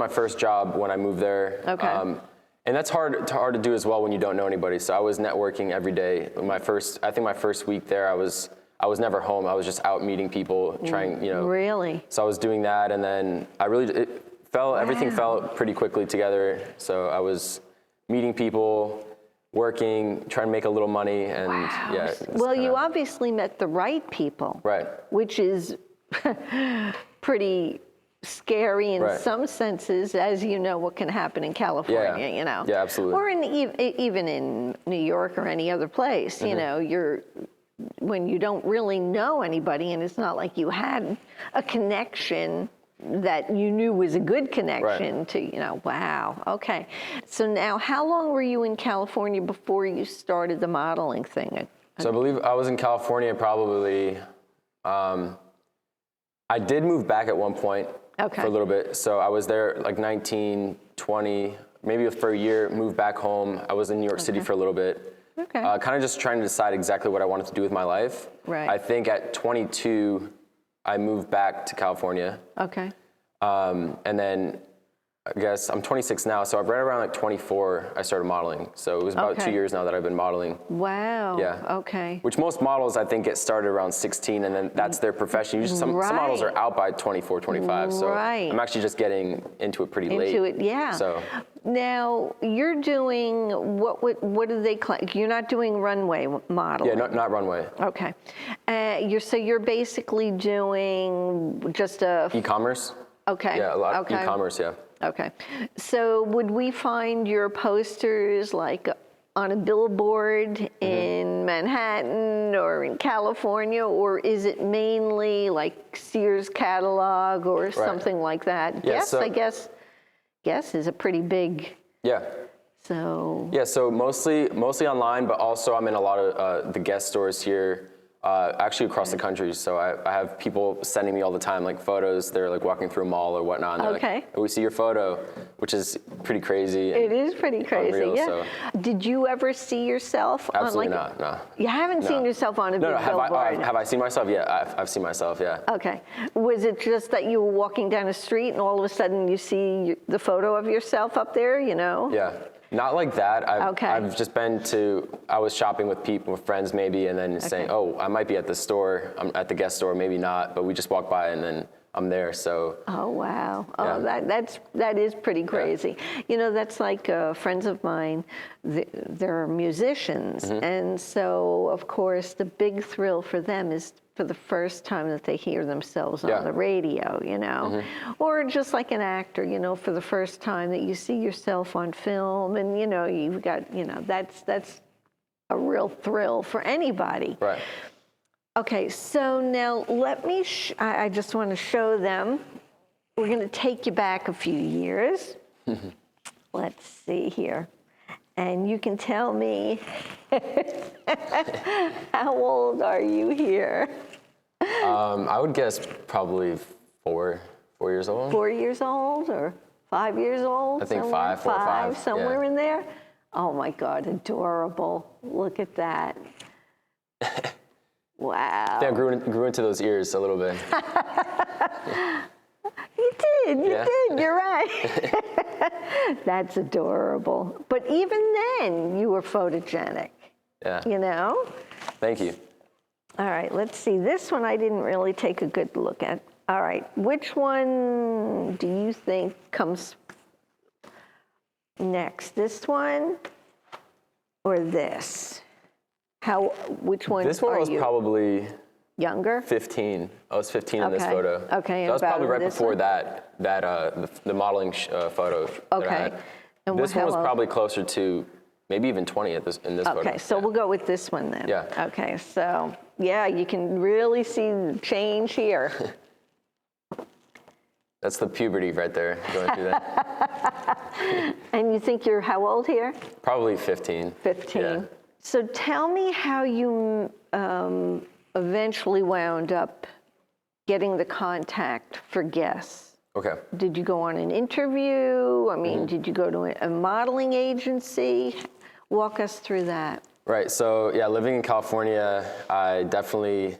first job when I moved there. Okay. And that's hard to do as well when you don't know anybody. So I was networking every day. I think my first week there, I was never home. I was just out meeting people, trying, Really? So I was doing that, and then everything fell pretty quickly together. So I was meeting people, working, trying to make a little money, and yeah. Well, you obviously met the right people. Right. Which is pretty scary in some senses, as you know what can happen in California, Yeah, absolutely. Or even in New York or any other place, when you don't really know anybody, and it's not like you had a connection that you knew was a good connection to, wow, okay. So now, how long were you in California before you started the modeling thing? So I believe I was in California probably, I did move back at one point for a little bit. So I was there like 19, 20, maybe for a year, moved back home. I was in New York City for a little bit. Okay. Kind of just trying to decide exactly what I wanted to do with my life. Right. I think at 22, I moved back to California. Okay. And then I guess I'm 26 now, so right around like 24, I started modeling. So it was about 2 years now that I've been modeling. Wow. Yeah. Okay. Which most models, I think, get started around 16, and then that's their profession. Usually some models are out by 24, 25. So I'm actually just getting into it pretty late. Into it, yeah. So now you're doing, what do they call, you're not doing runway modeling? Yeah, not runway. Okay. You're basically doing just a... E-commerce? Okay. Yeah, a lot of e-commerce, yeah. Okay. So would we find your posters like on a billboard in Manhattan or in California, or is it mainly like Sears catalog or something like that? Yeah, I guess is a pretty big. Yeah. So. Yeah, so mostly online, but also I'm in a lot of the guest stores here. Actually across the country. So I have people sending me all the time, like photos. They're like walking through a mall or whatnot. And they're like, oh, we see your photo, which is pretty crazy. It is pretty crazy, unreal, yeah. So. Did you ever see yourself Absolutely on like? not, no. You haven't seen yourself on a big billboard? Have I seen myself? Yeah, I've seen myself, yeah. Okay. Was it just that you were walking down a street and all of a sudden you see the photo of yourself up there, you know? Yeah. Not like that. I've just been I was shopping with people, with friends maybe, and then saying, oh, I might be at the store, I'm at the guest store, maybe not, but we just walk by and then I'm there, so. Oh, wow. Yeah. Oh, that is pretty crazy. Yeah. You know, that's like friends of mine, they're musicians, and so, of course, the big thrill for them is for the first time that they hear themselves on the radio, you know, or just like an actor, you know, for the first time that you see yourself on film, and you know, you've got, you know, that's a real thrill for anybody. Right. Okay, so now let me. I just want to show them. We're going to take you back a few years. Let's see here, and you can tell me how old are you here? I would guess probably 4 years old. 4 years old or 5 years old? I think somewhere? 4 or 5. Somewhere yeah. in there? Oh my God, adorable. Look at that. Wow. Yeah, I grew into those ears a little bit. You did, you're right. That's adorable. But even then, you were photogenic. Yeah. You know? Thank you. All right, let's see. This one I didn't really take a good look at. All right, which one do you think comes next? This one or this? Which one This one are was you? Probably Younger? 15. I was 15 in this photo. Okay. That was probably right before one? the modeling photo that I had. And this one was how probably closer to maybe even 20 in this photo. Okay, so we'll go with this one then. Yeah. Okay, so yeah, you can really see the change here. That's the puberty right there, going through that. And you think you're how old here? Probably 15. 15. Yeah. So tell me how you eventually wound up getting the contact for guests. Okay. Did you go on an interview? I mean, did you go to a modeling agency? Walk us through that. Right. So yeah, living in California, I definitely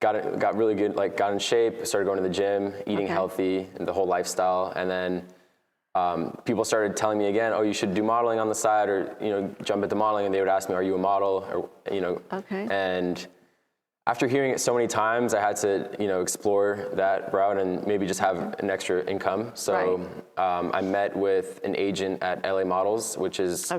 got really good. Like got in shape, started going to the gym, eating healthy, and the whole lifestyle. And then people started telling me again, oh, you should do modeling on the side, or jump into modeling. And they would ask me, are you a model? Or And after hearing it so many times, I had to explore that route and maybe just have an extra income. So I met with an agent at LA Models, which is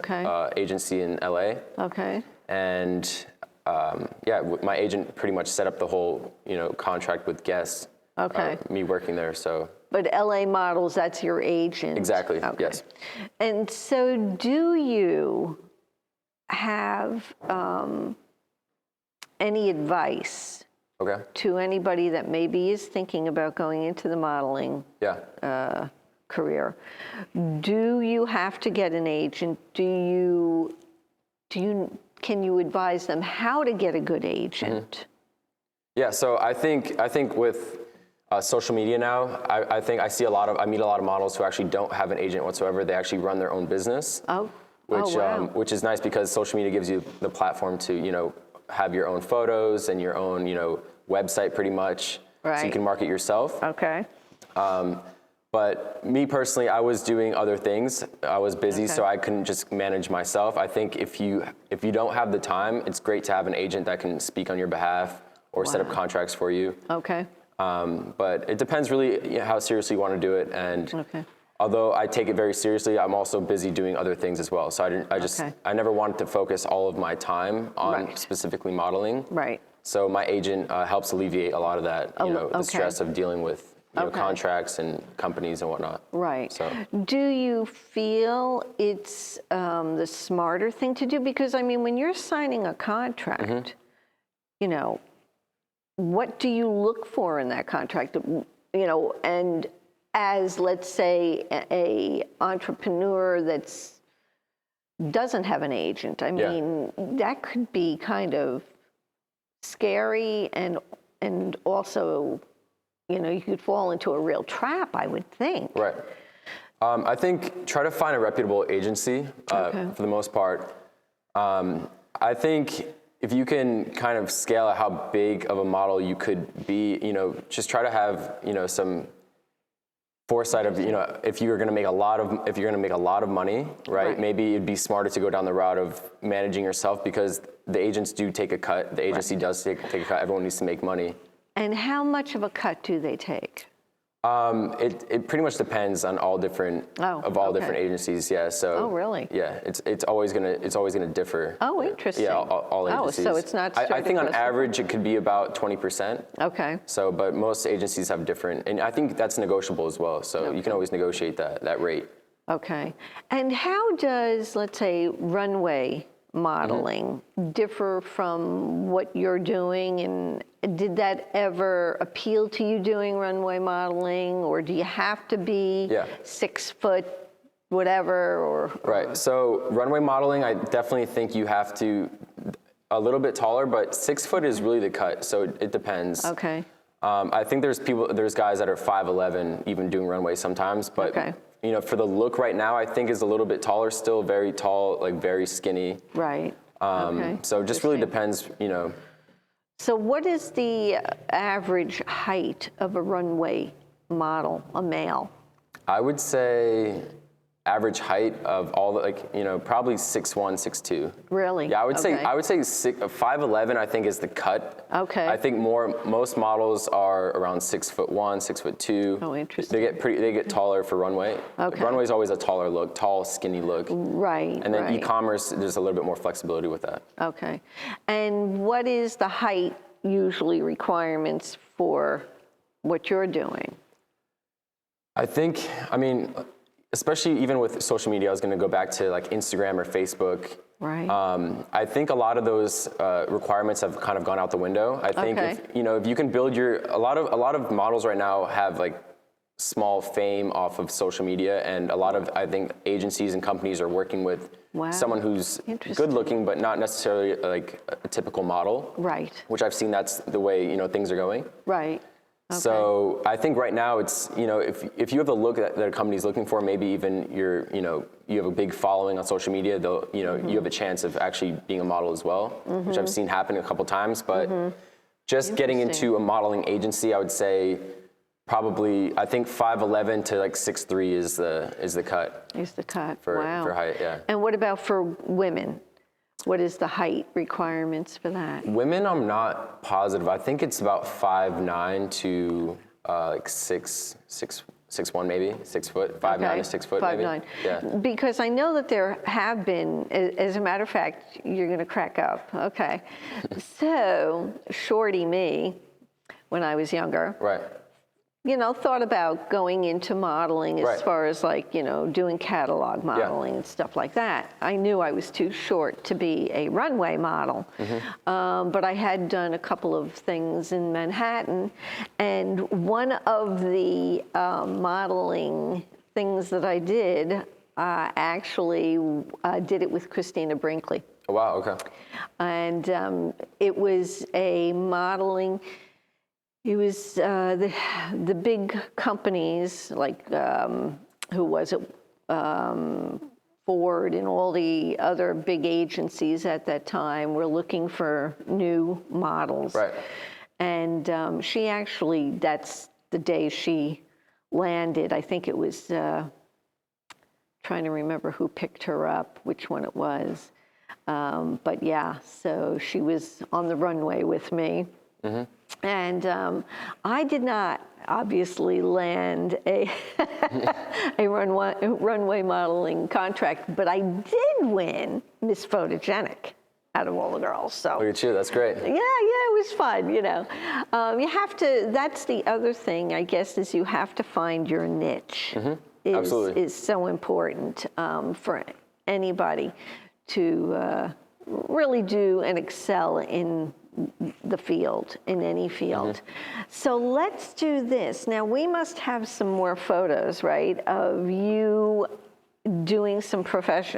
agency in LA. Okay. And my agent pretty much set up the whole contract with guests. Me working there. So. But LA Models, that's your agent. Exactly. Okay. Yes. And so, do you have any advice to anybody that maybe is thinking about going into the modeling career? Do you have to get an agent? Can you advise them how to get a good agent? Yeah, so I think with social media now, I think I meet a lot of models who actually don't have an agent whatsoever. They actually run their own business. Which is nice because social media gives you the platform to have your own photos and your own website pretty much, so you can market yourself. Okay. But me personally, I was doing other things. I was busy, so I couldn't just manage myself. I think if you don't have the time, it's great to have an agent that can speak on your behalf or set up contracts for you. Okay. But it depends really how seriously you want to do it. And although I take it very seriously, I'm also busy doing other things as well. So I never wanted to focus all of my time on specifically modeling. Right. So my agent helps alleviate a lot of that, the stress of dealing with contracts and companies and whatnot. Right. So. Do you feel it's the smarter thing to do? Because I mean, when you're signing a contract, what do you look for in that contract? And as, let's say, a entrepreneur doesn't have an agent, I mean, that could be kind of scary and also, you could fall into a real trap, I would think. Right. I think try to find a reputable agency for the most part. I think if you can kind of scale out how big of a model you could be, just try to have, some foresight of, if you're going to make a lot of money, right? Maybe it'd be smarter to go down the route of managing yourself, because the agents do take a cut. The agency does take a cut. Everyone needs to make money. And how much of a cut do they take? It pretty much depends on all different different agencies. Yeah. So. Oh, really? Yeah. It's always gonna differ. Oh, interesting. Yeah. All agencies. Oh, so it's not. I think on average it could be about 20%. Okay. So, but most agencies have different, and I think that's negotiable as well. So you can always negotiate that rate. Okay. And how does, let's say, runway modeling differ from what you're doing, and did that ever appeal to you, doing runway modeling, or do you have to be 6 foot whatever or Right. So runway modeling, I definitely think you have to a little bit taller, but 6 foot is really the cut, so it depends. Okay. I think there's guys that are 5'11" even doing runway sometimes, but for the look right now, I think is a little bit taller still, very tall, like very skinny. Right. So it just really depends, So what is the average height of a runway model, a male? I would say average height of all the, probably 6'1", 6'2". Really? Yeah, I would say 5'11", I think, is the cut. Okay. I think most models are around 6'1", 6'2". Oh, interesting. They get taller for runway. Okay. Runway is always a taller look, tall, skinny look. Right. And then e-commerce, there's a little bit more flexibility with that. Okay. And what is the height usually requirements for what you're doing? I think, especially even with social media, I was going to go back to like Instagram or Facebook. Right. I think a lot of those requirements have kind of gone out the window. I think if you can build a lot of models right now have like small fame off of social media, and a lot of, I think, agencies and companies are working with someone who's good looking but not necessarily like a typical model. Right. Which I've seen that's the way things are going. Right. Okay. So I think right now it's, if you have the look that a company's looking for, maybe even you have a big following on social media, you have a chance of actually being a model as well, which I've seen happen a couple times. But just getting into a modeling agency, I would say probably, I think 5'11" to like 6'3" is the cut. Is the cut. For Wow. height, yeah. And what about for women? What is the height requirements for that? Women, I'm not positive. I think it's about 5'9" to like 6'1" maybe, 6 foot, 5'9" to 6 foot maybe. 5'9". Yeah. Because I know that there have been, as a matter of fact, you're going to crack up. Okay. So, shorty me, when I was younger. Right. Thought about going into modeling as far as like, doing catalog modeling and stuff like that. I knew I was too short to be a runway model, but I had done a couple of things in Manhattan, and one of the modeling things that I did, actually did it with Christina Brinkley. Oh, wow, okay. And it was a modeling. It was the big companies like, who was it, Ford and all the other big agencies at that time were looking for new models. Right. And she actually, that's the day she landed. I think it was, trying to remember who picked her up, which one it was. But yeah, so she was on the runway with me. And I did not obviously land a runway modeling contract, but I did win Miss Photogenic out of all the girls. So look at you, that's great. Yeah, it was fun. You have to. That's the other thing, I guess, is you have to find your niche. Absolutely. Is so important for anybody to really do and excel in the field, in any field. So let's do this. Now we must have some more photos, right, of you doing some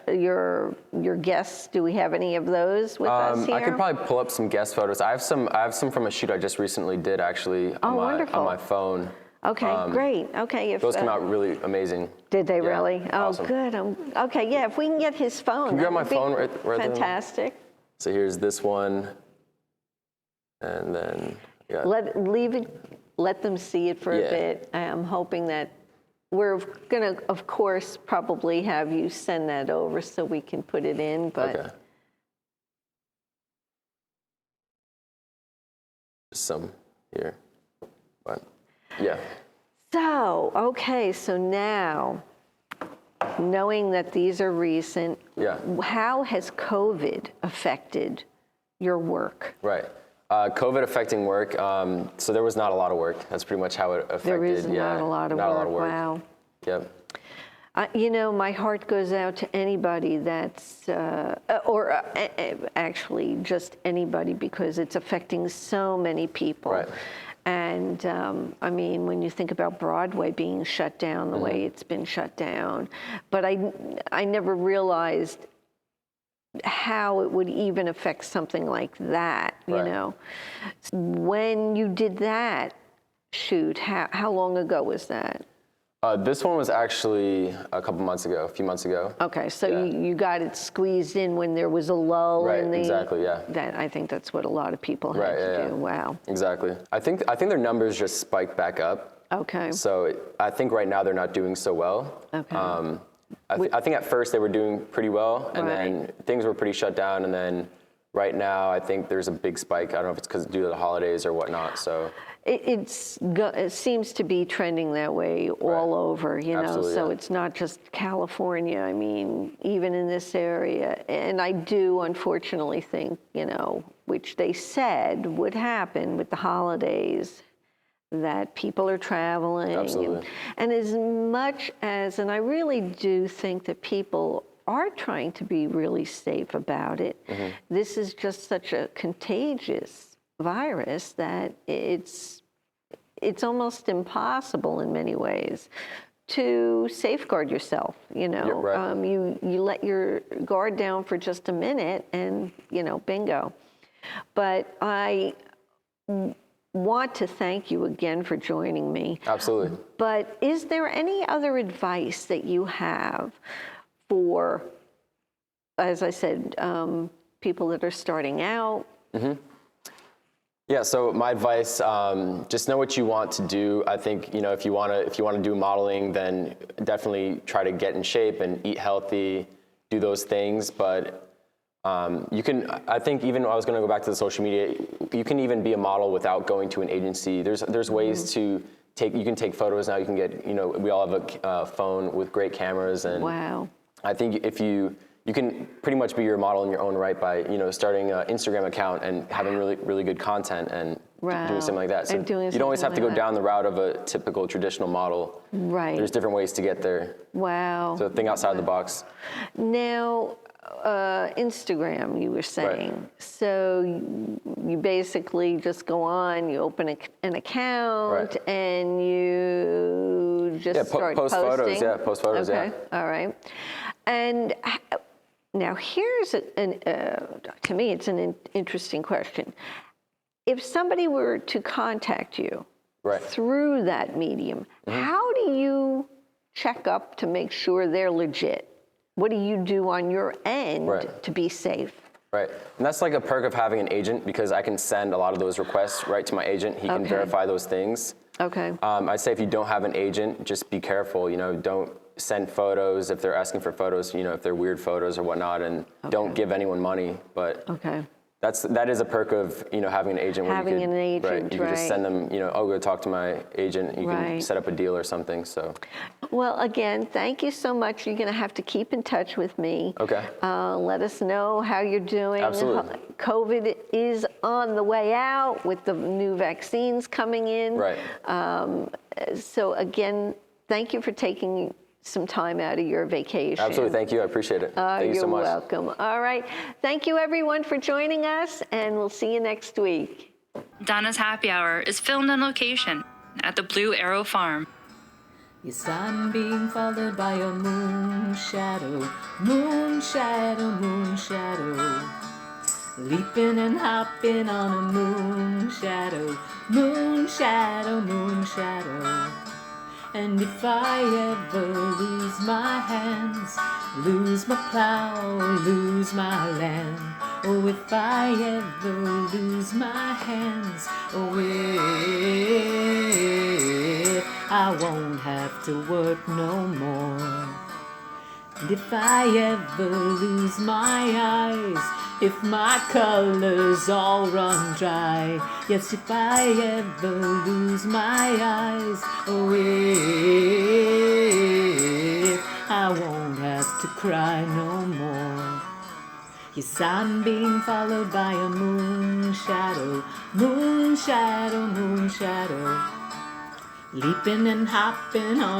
your guests. Do we have any of those with us here? I could probably pull up some guest photos. I have some from a shoot I just recently did actually on my phone. Okay, great. Okay, those came out really amazing. Did they really? Oh, awesome. Good. Okay, yeah. If we can get his phone, can you grab my phone right fantastic. There? So here's this one, and then let them see it for a bit. I'm hoping that we're gonna, of course, probably have you send that over so we can put it in. But okay. Some here, but yeah. So, okay, so now, knowing that these are recent, how has COVID affected your work? Right. COVID affecting work, so there was not a lot of work. That's pretty much how it affected. There is not a lot of work. Wow. Yep. You know, my heart goes out to anybody that's, actually just anybody, because it's affecting so many people. Right. And I mean, when you think about Broadway being shut down the way it's been shut down, but I never realized how it would even affect something like that, you know. When you did that shoot, how long ago was that? This one was actually a few months ago. Okay, so you got it squeezed in when there was a lull in the... Exactly, yeah. I think that's what a lot of people had to do. Wow. Exactly. I think their numbers just spiked back up. Okay. So I think right now they're not doing so well. Okay. I think at first they were doing pretty well, and then things were pretty shut down, and then right now I think there's a big spike. I don't know if it's because due to the holidays or whatnot. So it seems to be trending that way all over, you know. Absolutely, so it's not just California. I mean, even in this area, and I do unfortunately think, you know, which they said would happen with the holidays, that people are traveling. Absolutely. And as much as, and I really do think that people are trying to be really safe about it. This is just such a contagious virus that it's almost impossible in many ways to safeguard yourself, you know. Yeah, right. You let your guard down for just a minute and, you know, bingo. But I want to thank you again for joining me. Absolutely. But is there any other advice that you have for, as I said, people that are starting out? Yeah, so my advice, just know what you want to do. I think, you know, if you want to do modeling, then definitely try to get in shape and eat healthy, do those things. But you can, I think, even I was going to go back to the social media, you can even be a model without going to an agency. There's ways to you can take photos now. You can get, you know, we all have a phone with great cameras, and wow. I think if you can pretty much be your model in your own right by, you know, starting an Instagram account and having really good content and doing something like that. So you don't always have to go down the route of a typical traditional model. Right. There's different ways to get there. Wow. So think outside the box. Now, Instagram, you were saying. Right. So you basically just go on, you open an account, and you just start post posting. photos. Yeah, post photos. Okay. All right. And now here's to me, it's an interesting question. If somebody were to contact you through that medium, how do you check up to make sure they're legit? What do you do on your end to be safe? Right, and that's like a perk of having an agent, because I can send a lot of those requests right to my agent. He can verify those things. Okay. I'd say if you don't have an agent, just be careful. You know, don't send photos if they're asking for photos. You know, if they're weird photos or whatnot, and don't give anyone money. But that is a perk of, you know, having an agent. Having an agent, you can just send them, you know, go talk to my agent. You can set up a deal or something. So. Well, again, thank you so much. You're going to have to keep in touch with me. Okay. Let us know how you're doing. Absolutely. COVID is on the way out with the new vaccines coming in. Right. So again, thank you for taking some time out of your vacation. Absolutely. Thank you. I appreciate it. Thank you so much. You're welcome. All right. Thank you, everyone, for joining us, and we'll see you next week. Donna's Happy Hour is filmed on location at the Blue Arrow Farm. Yes, I'm being followed by a moon shadow, moon shadow, moon shadow. Leaping and hopping on a moon shadow, moon shadow, moon shadow. And if I ever lose my hands, lose my plow, lose my land, oh, if I ever lose my hands, oh, if I won't have to work no more. And if I ever lose my eyes, if my colors all run dry, yes, if I ever lose my eyes, oh, if I won't have to cry no more. Yes, I'm being followed by a moon shadow, moon shadow, moon shadow, leaping and hopping on